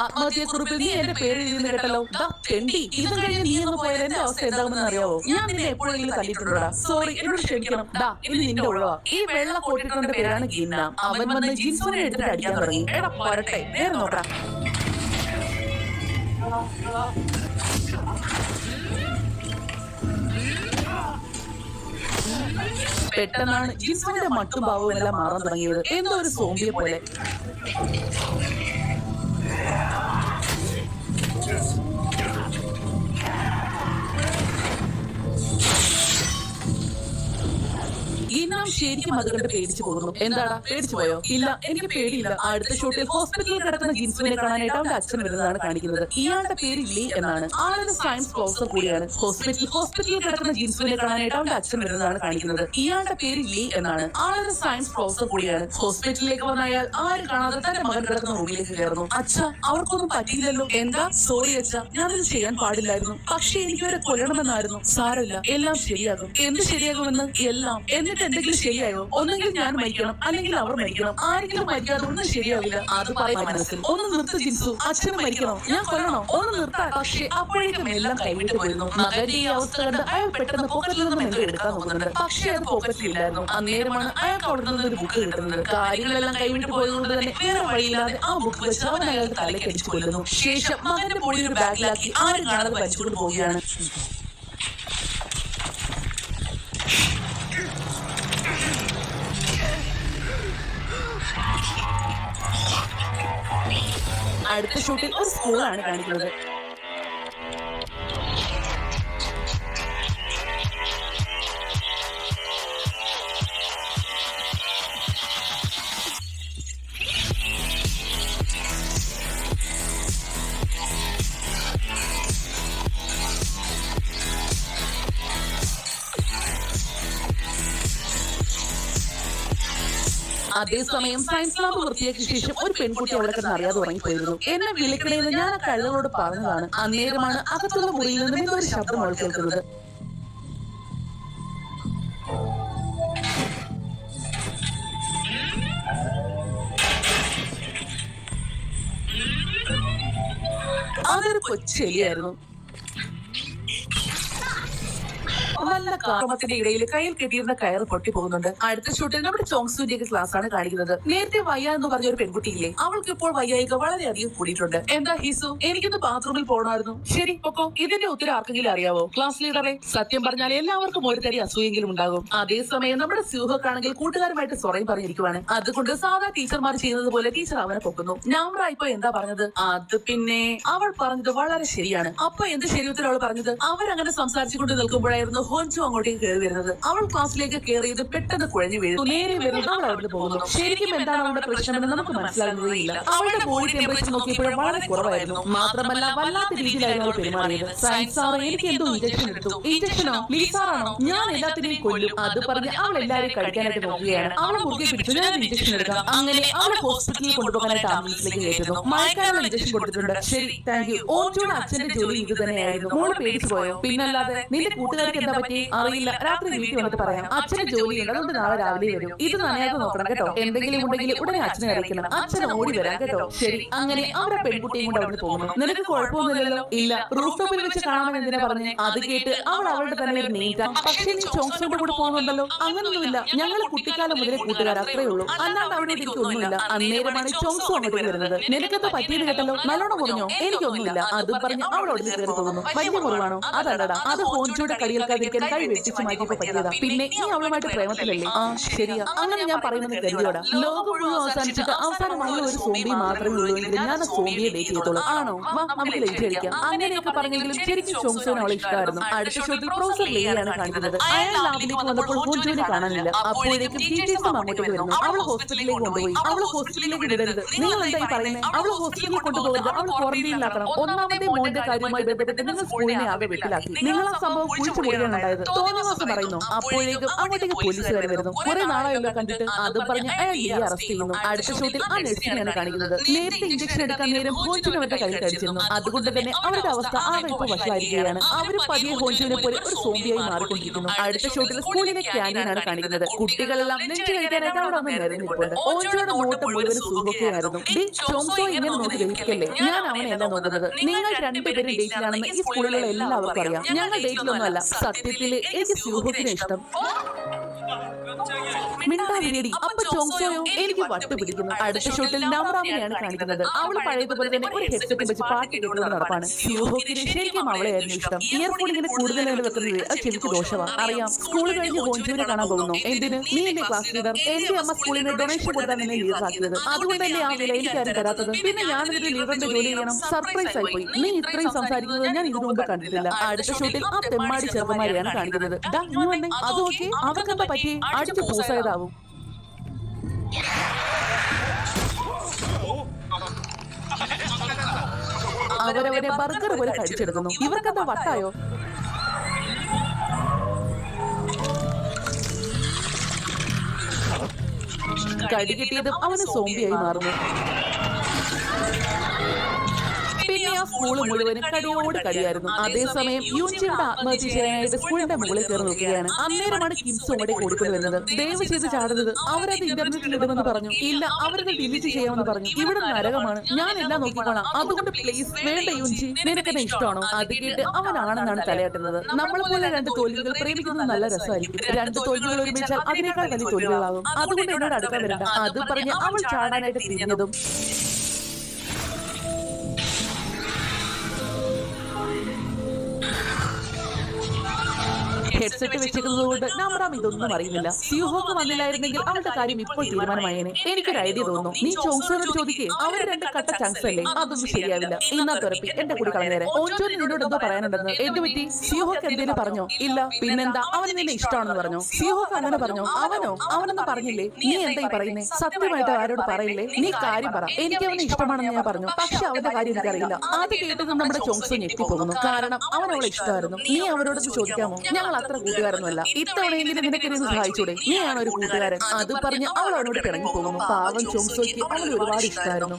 ആത്മഹത്യക്കുറിപ്പിൽ നീ എന്റെ പേര് എഴുതി കേട്ടല്ലോ. തെണ്ടി, ഇതും കഴിഞ്ഞ് നീ ഒന്ന് പോയാൽ എന്റെ അവസ്ഥ എന്താകുമെന്ന് അറിയാവോ? ഞാൻ നിന്നെ എപ്പോഴെങ്കിലും തല്ലിട്ടുണ്ടോടാ? സോറി, എന്നോട് ക്ഷമിക്കണം. ഇനി നിന്റെ ഒഴിവാ. ഈ വെള്ള കോട്ടിട്ടവന്റെ പേരാണ് ഗിന്ന. അവൻ വന്ന് ജിൻസുവിനെ എടുത്തിട്ട് അടിക്കാൻ തുടങ്ങി. എടാ പോരട്ടെ, നേരെ നോക്കടാ. പെട്ടെന്നാണ് ജിൻസുവിന്റെ മട്ടും ഭാവവും എല്ലാം മാറാൻ തുടങ്ങിയത്. എന്തോ ഒരു സോംബിയെ പോലെ. ഗിന്നാം ശരിക്കും അത് കണ്ട് പേടിച്ചു പോകുന്നു. എന്താടാ, പേടിച്ചു പോയോ? ഇല്ല, എനിക്ക് പേടിയില്ല. അടുത്ത ഷോട്ടിൽ ഹോസ്പിറ്റലിൽ കിടക്കുന്ന ജിൻസുവിനെ കാണാനായിട്ട് അവന്റെ അച്ഛൻ വരുന്നതാണ് കാണിക്കുന്നത്. ഇയാളുടെ പേര് ലീ എന്നാണ്. ആളൊരു സയൻസ് പ്രൊഫസർ കൂടിയാണ്. ഹോസ്പിറ്റലിൽ കിടക്കുന്ന ജിൻസുവിനെ കാണാനായിട്ട് അവന്റെ അച്ഛൻ വരുന്നതാണ് കാണിക്കുന്നത്. ഇയാളുടെ പേര് ലീ എന്നാണ്. ആളൊരു സയൻസ് പ്രൊഫസർ കൂടിയാണ്. ഹോസ്പിറ്റലിലേക്ക് വന്ന അയാൾ ആരും കാണാതെ തന്റെ മകൻ കിടക്കുന്ന റൂമിലേക്ക് കയറുന്നു. അച്ഛ, അവർക്കൊന്നും പറ്റിയില്ലല്ലോ. എന്താ? സോറി അച്ഛ, ഞാനത് ചെയ്യാൻ പാടില്ലായിരുന്നു. പക്ഷെ എനിക്കവരെ കൊല്ലണമെന്നായിരുന്നു. സാരമില്ല, എല്ലാം ശരിയാകും. എന്ത് ശരിയാകുമെന്ന്? എല്ലാം. എന്നിട്ട് എന്തെങ്കിലും ശരിയായോ? ഒന്നെങ്കിൽ ഞാൻ മരിക്കണം, അല്ലെങ്കിൽ അവർ മരിക്കണം. ആരെങ്കിലും മരിക്കാതെ ഒന്നും ശരിയാവില്ല. അത് പറയാൻ മനസ്സിൽ. ഒന്ന് നിർത്ത് ജിൻസു, അച്ഛനും മരിക്കണോ? ഞാൻ കൊല്ലണോ? ഒന്ന് നിർത്താൻ. പക്ഷെ അപ്പോഴേക്കും എല്ലാം കൈവിട്ട് പോയിരുന്നു. മകന്റെ ഈ അവസ്ഥ കണ്ട് അയാൾ പെട്ടെന്ന് പോക്കറ്റിൽ നിന്നും എന്തോ എടുക്കാൻ നോക്കുന്നുണ്ട്. പക്ഷെ അത് പോക്കറ്റിലില്ലായിരുന്നു. അന്നേരമാണ് അയാൾക്ക് അവിടെ നിന്ന് ഒരു ബുക്ക് കിട്ടുന്നത്. കാര്യങ്ങളെല്ലാം കൈവിട്ട് പോയതുകൊണ്ട് തന്നെ വേറെ വഴിയില്ലാതെ ആ ബുക്ക് വെച്ച് അവൻ അയാൾക്ക് തലക്കടിച്ചു കൊല്ലുന്നു. ശേഷം മകന്റെ പൊടി ഒരു ബാഗിലാക്കി ആരും കാണാതെ വലിച്ചുകൊണ്ട് പോവുകയാണ്. അടുത്ത ഷൂട്ടിൽ ഒരു സ്കൂളാണ് കാണിക്കുന്നത്. അതേസമയം സയൻസ് ലാബ് വൃത്തിയാക്കിയ ശേഷം ഒരു പെൺകുട്ടി അവിടെ കിടന്ന് അറിയാതെ ഉറങ്ങിപ്പോയിരുന്നു. എന്നെ വിളിക്കണേന്ന് ഞാൻ ആ കഴുതകളോട് പറഞ്ഞതാണ്. അന്നേരമാണ് അകത്തുള്ള മുറിയിൽ നിന്നും ഇതൊരു ശബ്ദം അവൾ കേൾക്കുന്നത്. അതൊരു കൊച്ചെലിയായിരുന്നു. വല്ല കാമത്തിന്റെ ഇടയിൽ കയ്യിൽ കെട്ടിയിരുന്ന കയറ് പൊട്ടി പോകുന്നുണ്ട്. അടുത്ത ഷൂട്ടിൽ നമ്മുടെ ചോങ്സൂന്റെ ക്ലാസ് ആണ് കാണിക്കുന്നത്. നേരത്തെ വയ്യ എന്ന് പറഞ്ഞ ഒരു പെൺകുട്ടിയില്ലേ, അവൾക്ക് ഇപ്പോൾ വയ്യായിക വളരെയധികം കൂടിയിട്ടുണ്ട്. എന്താ ഹിസു, എനിക്കൊന്ന് ബാത്റൂമിൽ പോകണമായിരുന്നു. ശരി പൊക്കോ. ഇതിന്റെ ഉത്തരം ആർക്കെങ്കിലും അറിയാവോ? ക്ലാസ് ലീഡറെ. സത്യം പറഞ്ഞാൽ എല്ലാവർക്കും ഒരു തരി അസൂയെങ്കിലും ഉണ്ടാകും. അതേസമയം നമ്മുടെ സ്യൂഹക്കാണെങ്കിൽ കൂട്ടുകാരുമായിട്ട് സ്വറയും പറഞ്ഞിരിക്കുവാണ്. അതുകൊണ്ട് സാധാ ടീച്ചർമാർ ചെയ്യുന്നത് പോലെ ടീച്ചർ അവനെ പൊക്കുന്നു. നമ്ര ഇപ്പൊ എന്താ പറഞ്ഞത്? അത് പിന്നെ അവൾ പറഞ്ഞത് വളരെ ശരിയാണ്. അപ്പൊ എന്ത് ശരി ഉത്തരം അവൾ പറഞ്ഞത്? അവരങ്ങനെ സംസാരിച്ചുകൊണ്ട് നിൽക്കുമ്പോഴായിരുന്നു ഹോൻചു അങ്ങോട്ടേക്ക് കയറി വരുന്നത്. അവൾ ക്ലാസ്സിലേക്ക് കയറിയത് പെട്ടെന്ന് കുഴഞ്ഞു വീഴുന്നു. നേരെ വരുന്നത് അവൾ അവിടുന്ന് പോകുന്നു. ശരിക്കും എന്താണ് അവളുടെ പ്രശ്നമെന്ന് നമുക്ക് മനസ്സിലാകുന്നതേയില്ല. അവളുടെ ബോഡി ടെമ്പറേച്ചർ നോക്കിയപ്പോഴും വളരെ കുറവായിരുന്നു. മാത്രമല്ല വല്ലാത്ത രീതിയിലായിരുന്നു അവൾ പെരുമാറിയത്. സയൻസ് സാർ എനിക്ക് എന്തോ ഇഞ്ചക്ഷൻ എടുത്തു. ഇഞ്ചക്ഷനോ? ലീസാറാണോ? ഞാൻ എല്ലാത്തിനെയും കൊല്ലും. അത് പറഞ്ഞ് അവൾ എല്ലാവരെയും കഴിക്കാനായിട്ട് നോക്കുകയാണ്. അവളെ മുറുകെ പിടിച്ചു ഞാൻ ഇഞ്ചക്ഷൻ എടുക്കാം. അങ്ങനെ അവളെ ഹോസ്പിറ്റലിൽ കൊണ്ടുപോകാനായിട്ട് ആംബുലൻസിലേക്ക് കയറ്റുന്നു. മയക്കാനുള്ള ഇഞ്ചക്ഷൻ കൊടുത്തിട്ടുണ്ട്. ശരി, താങ്ക് യു. ഓൻചുയുടെ അച്ഛന്റെ ജോലി ഇത് തന്നെയായിരുന്നു. മോള് പേടിച്ചു പോയോ? പിന്നല്ലാതെ. നിന്റെ കൂട്ടുകാർക്ക് എന്താ പറ്റി? അറിയില്ല, രാത്രി വീട്ടിൽ വന്നിട്ട് പറയാം. അച്ഛന് ജോലിയുണ്ട്, അതുകൊണ്ട് നാളെ രാവിലെ വരും. ഇത് നനയാതെ നോക്കണം കേട്ടോ. എന്തെങ്കിലും ഉണ്ടെങ്കിൽ ഉടനെ അച്ഛനെ അറിയിക്കണം. അച്ഛൻ ഓടി വരാം കേട്ടോ. ശരി. അങ്ങനെ അവരെ പെൺകുട്ടിയും കൊണ്ട് അവിടെ പോകുന്നു. നിനക്ക് കുഴപ്പമൊന്നുമില്ലല്ലോ? ഇല്ല. റൂഫ് ടോപ്പിൽ വെച്ച് കാണാൻ എന്തിനാ പറഞ്ഞേ? അത് കേട്ട് അവൾ അവളുടെ തന്നെ ഒരു നീറ്റാം. പക്ഷെ നീ ചോങ്സോന്റെ കൂടെ പോകുന്നുണ്ടല്ലോ? അങ്ങനൊന്നുമില്ല, ഞങ്ങൾ കുട്ടിക്കാലം മുതലേ കൂട്ടുകാർ, അത്രേ ഉള്ളൂ. അല്ലാണ്ട് അവിടെ എനിക്കൊന്നുമില്ല. അന്നേരമാണ് ചോങ്സോ അങ്ങോട്ട് വരുന്നത്. നിനക്കെന്താ പറ്റിയത് കേട്ടല്ലോ? നല്ലോണം കുറഞ്ഞോ? എനിക്കൊന്നുമില്ല. അത് പറഞ്ഞ് അവളോട് കയറി പോകുന്നു. വലിയ കുറവാണോ? അതല്ലടാ, അത് ഹോൻചുയുടെ കളിയേൽക്കാതിരിക്കാൻ കൈ വെച്ചിച്ച് മാറ്റിയപ്പോ പറ്റിയതാ. പിന്നെ നീ അവളുമായിട്ട് പ്രേമത്തിലല്ലേ? ആ ശരിയാ, അങ്ങനെ ഞാൻ പറയുന്നത് കരുതിയോടാ. ലോകം മുഴുവൻ അവസാനിച്ചിട്ട് അവസാനമായ ഒരു സോംബി മാത്രമേ ഉള്ളൂ എങ്കിൽ ഞാൻ ആ സോംബിയെ ഡേറ്റ് ചെയ്തോളൂ. ആണോ? വാ, നമുക്ക് ലൈറ്റ് അടിക്കാം. അങ്ങനെയൊക്കെ പറഞ്ഞെങ്കിലും ശരിക്കും ചോങ്സോന് അവളെ ഇഷ്ടമായിരുന്നു. അടുത്ത ഷോട്ടിൽ പ്രൊഫസർ ലേയാണ് കാണിക്കുന്നത്. അയാൾ ലാബിലേക്ക് വന്നപ്പോൾ ഹോൻചുവിനെ കാണാനില്ല. അപ്പോഴേക്കും ടീച്ചേഴ്സും അങ്ങോട്ടേക്ക് വരുന്നു. അവൾ ഹോസ്പിറ്റലിലേക്ക് കൊണ്ടുപോയി. അവൾ ഹോസ്പിറ്റലിലേക്ക് വിടരുത്. നിങ്ങൾ എന്തായി പറയുന്നത്? അവൾ ഹോസ്പിറ്റലിൽ കൊണ്ടുപോകരുത്. അവൾ ക്വാറന്റൈനിലാക്കണം. ഒന്നാമത്തെ മോന്റെ കാര്യവുമായി ബന്ധപ്പെട്ട് നിങ്ങൾ സ്കൂളിനെ ആകെ വെട്ടിലാക്കി. നിങ്ങൾ ആ സംഭവം കുഴിച്ചു പോവുകയാണ് ഉണ്ടായത്. തോന്നിവാസം പറയുന്നു. അപ്പോഴേക്കും അങ്ങോട്ടേക്ക് പോലീസുകാർ വരുന്നു. കുറെ നാളായല്ലോ കണ്ടിട്ട്. അതും പറഞ്ഞ് അയാൾ ലീയെ അറസ്റ്റ് ചെയ്യുന്നു. അടുത്ത ഷൂട്ടിൽ ആ നഴ്സിനെയാണ് കാണിക്കുന്നത്. നേരത്തെ ഇഞ്ചക്ഷൻ എടുക്കാൻ നേരം ഹോഞ്ചുവിന് അവരുടെ കയ്യിൽ കടിച്ചിരുന്നു. അതുകൊണ്ട് തന്നെ അവരുടെ അവസ്ഥ ആകെ ഇപ്പോൾ വഷളായിരിക്കുകയാണ്. അവർ പതിയെ ഹോഞ്ചുവിനെ പോലെ ഒരു സോംബിയായി മാറിക്കൊണ്ടിരിക്കുന്നു. അടുത്ത ഷൂട്ടിൽ സ്കൂളിലെ ക്യാൻറ്റീനാണ് കാണിക്കുന്നത്. കുട്ടികളെല്ലാം നെഞ്ചു കഴിക്കാനായിട്ട് അവിടെ വന്ന് നിരന്നിട്ടുണ്ട്. ഓഞ്ചോയുടെ നോട്ടം മുഴുവൻ സുഹൃത്തിയായിരുന്നു. ചോങ്സോ ഇങ്ങനെ നോക്കി ഗ്രഹിക്കല്ലേ, ഞാൻ അവനെയല്ല നോക്കുന്നത്. നിങ്ങൾ രണ്ടുപേരും ഡേറ്റിലാണെന്ന് ഈ സ്കൂളിലുള്ള എല്ലാവർക്കും അറിയാം. ഞങ്ങൾ ഡേറ്റിലൊന്നുമല്ല. സത്യത്തിൽ എനിക്ക് സുഹൃത്തിനെ ഇഷ്ടം. മിണ്ടാതിരിയടി. അപ്പൊ ചോങ്സോയോ? എനിക്ക് വട്ട് പിടിക്കുന്നു. അടുത്ത ഷൂട്ടിൽ നമ്രാമിനെയാണ് കാണിക്കുന്നത്. അവൾ പഴയതുപോലെ തന്നെ ഒരു ഹെഡ്സെറ്റ് വെച്ച് പാട്ട് കേട്ടുകൊണ്ട് നടപ്പാണ്. സ്യൂഹോക്കിന് ശരിക്കും അവളെയായിരുന്നു ഇഷ്ടം. ഇയർഫോൺ ഇങ്ങനെ കൂടുതൽ വെക്കുന്നത് അത് ചെവിക്ക് ദോഷമാണ്. അറിയാം. സ്കൂൾ കഴിഞ്ഞ് ഹോഞ്ചുവിനെ കാണാൻ പോകുന്നു. എന്തിന്? നീ എന്റെ ക്ലാസ് ലീഡർ. എന്റെ അമ്മ സ്കൂളിൽ നിന്ന് ഡൊണേഷൻ കൊടുത്താൽ നിന്നെ ലീഡർ ആക്കിയത്. അതുകൊണ്ടല്ലേ ആ വില എനിക്കാരും തരാത്തത്. പിന്നെ ഞാനൊരു ലീഡറിന്റെ ജോലി ചെയ്യണം. സർപ്രൈസ് ആയി പോയി. നീ ഇത്രയും സംസാരിക്കുന്നത് ഞാൻ ഇതിനു മുമ്പ് കണ്ടിട്ടില്ല. അടുത്ത ഷൂട്ടിൽ ആ തെമ്മാടി ചെറുക്കന്മാരെയാണ് കാണിക്കുന്നത്. അതൊക്കെ അവർക്കെന്താ പറ്റി? അടിച്ച് പൂസായതാവും. അവരവരെ ബർഗർ പോലെ കഴിച്ചെടുക്കുന്നു. ഇവർക്കെന്താ വട്ടായോ? കടി കിട്ടിയതും അവന് സോംബിയായി മാറുന്നു. പിന്നെ ആ സ്കൂള് മുഴുവനും കടിയോട് കടിയായിരുന്നു. അതേസമയം യൂൻജിയുടെ ആത്മഹത്യ ചെയ്യാനായിട്ട് സ്കൂളിന്റെ മുകളിൽ കയറി നോക്കുകയാണ്. അന്നേരമാണ് കിംസും അവിടെ കൂടിക്കൊണ്ട് വരുന്നത്. ദയവ് ചെയ്ത് ചാടരുത്, അവരത് ഇന്റർനെറ്റിൽ ഇടുമെന്ന് പറഞ്ഞു. ഇല്ല, അവരത് ഡിലീറ്റ് ചെയ്യാമെന്ന് പറഞ്ഞു. ഇവിടെ നരകമാണ്, ഞാൻ എല്ലാം നോക്കിക്കോളാം. അതുകൊണ്ട് പ്ലീസ് വേണ്ട യൂൻജി, നിനക്കെന്നെ ഇഷ്ടമാണോ? അത് കേട്ട് അവനാണെന്നാണ് തലയാട്ടുന്നത്. നമ്മളെ പോലെ രണ്ട് തോൽവികൾ പ്രേമിക്കുന്നത് നല്ല രസമായിരിക്കും. രണ്ട് തോൽവികൾ ഒരുമിച്ചാൽ അതിനേക്കാൾ വലിയ തോൽവികളാകും. അതുകൊണ്ട് എന്നോട് അടുക്കാൻ വരണ്ട. അത് പറഞ്ഞ് അവൾ ചാടാനായിട്ട് തിരിഞ്ഞതും ഹെഡ്സെറ്റ് വെച്ചിരിക്കുന്നത് കൊണ്ട് നമ്രാം ഇതൊന്നും അറിയുന്നില്ല. സ്യൂഹോക്ക് വന്നില്ലായിരുന്നെങ്കിൽ അവളുടെ കാര്യം ഇപ്പോൾ തീരുമാനമായേനെ. എനിക്കൊരു ഐഡിയ തോന്നുന്നു. നീ ചോങ്സോനോട് ചോദിക്കേ, അവർ രണ്ട് കട്ട ചങ്സ് അല്ലേ? അതൊന്നും ശരിയാവില്ല. ഇന്നാ തുറപ്പി എന്റെ കൂടി കളഞ്ഞേരെ. ഓഞ്ചോന് നിന്നോട് എന്തോ പറയാനുണ്ടെന്ന്. എന്ത് പറ്റി? സ്യൂഹോക്ക് എന്തേലും പറഞ്ഞോ? ഇല്ല. പിന്നെന്താ? അവന് നിന്നെ ഇഷ്ടമാണെന്ന് പറഞ്ഞോ? സ്യൂഹോക്ക് അങ്ങനെ പറഞ്ഞോ? അവനൊന്നും പറഞ്ഞില്ലേ? നീ എന്താ ഈ പറയുന്നേ? സത്യമായിട്ട് ആരോട് പറയില്ലേ? നീ കാര്യം പറ. എനിക്ക് അവനെ ഇഷ്ടമാണെന്ന് ഞാൻ പറഞ്ഞു. പക്ഷെ അവന്റെ കാര്യം എനിക്കറിയില്ല. അത് കേട്ടത് നമ്മുടെ ചോങ്സോ ഞെട്ടിപ്പോകുന്നു. കാരണം അവൻ അവളെ ഇഷ്ടമായിരുന്നു. നീ അവരോടൊന്ന് ചോദിക്കാമോ? ഞങ്ങൾ അത്ര കൂട്ടുകാരൊന്നുമല്ല. ഇത്തവണയെങ്കിലും നിനക്ക് എന്നെ സഹായിച്ചൂടെ? നീയാണ് ഒരു കൂട്ടുകാരൻ. അത് പറഞ്ഞ് അവൾ അവനോട് പിണങ്ങി പോകുന്നു. പാവം ചോങ്സോയ്ക്ക് അവൾ ഒരുപാട് ഇഷ്ടമായിരുന്നു.